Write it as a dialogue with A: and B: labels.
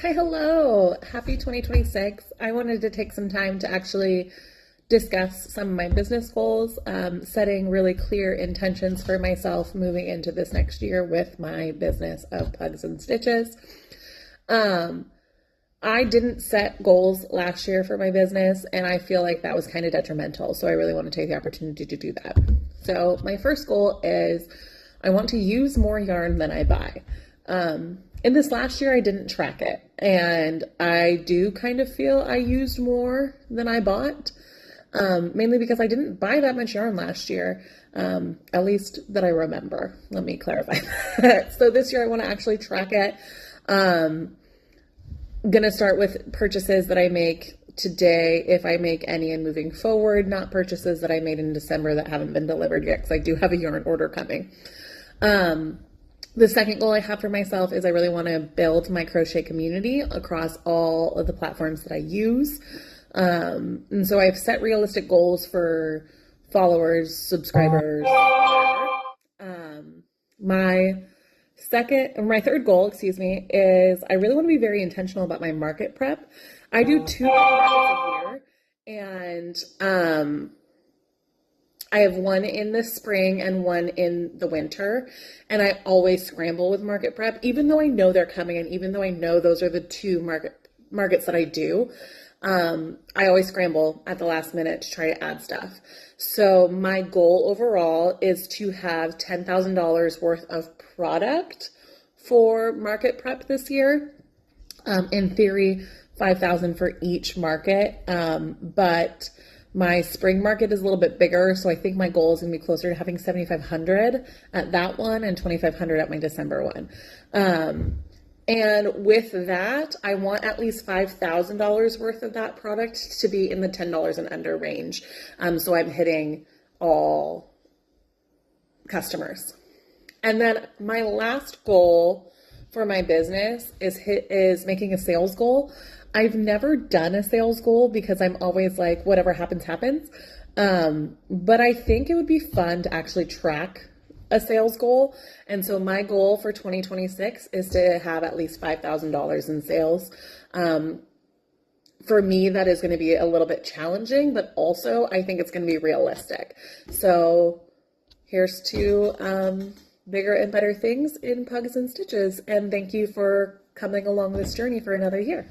A: Hi, hello. Happy 2026. I wanted to take some time to actually discuss some of my business goals, setting really clear intentions for myself moving into this next year with my business of Pugs and Stitches. Um, I didn't set goals last year for my business, and I feel like that was kind of detrimental. So I really want to take the opportunity to do that. So my first goal is I want to use more yarn than I buy. In this last year, I didn't track it, and I do kind of feel I used more than I bought, mainly because I didn't buy that much yarn last year, at least that I remember. Let me clarify that. So this year, I want to actually track it. Gonna start with purchases that I make today, if I make any, and moving forward, not purchases that I made in December that haven't been delivered yet, because I do have a yarn order coming. The second goal I have for myself is I really want to build my crochet community across all of the platforms that I use. And so I've set realistic goals for followers, subscribers. My my third goal, is I really want to be very intentional about my market prep. I do two markets a year, and I have one in the spring and one in the winter, and I always scramble with market prep, even though I know they're coming, and even though I know those are the two markets that I do. I always scramble at the last minute to try to add stuff. So my goal overall is to have $10,000 worth of product for market prep this year. In theory, 5,000 for each market, but my spring market is a little bit bigger, so I think my goal is going to be closer to having 7,500 at that one and 2,500 at my December one. And with that, I want at least $5,000 worth of that product to be in the $10 and under range. So I'm hitting all customers. And then my last goal for my business is making a sales goal. I've never done a sales goal because I'm always like, whatever happens, happens. But I think it would be fun to actually track a sales goal. And so my goal for 2026 is to have at least $5,000 in sales. For me, that is going to be a little bit challenging, but also I think it's going to be realistic. So here's to bigger and better things in Pugs and Stitches. And thank you for coming along this journey for another year.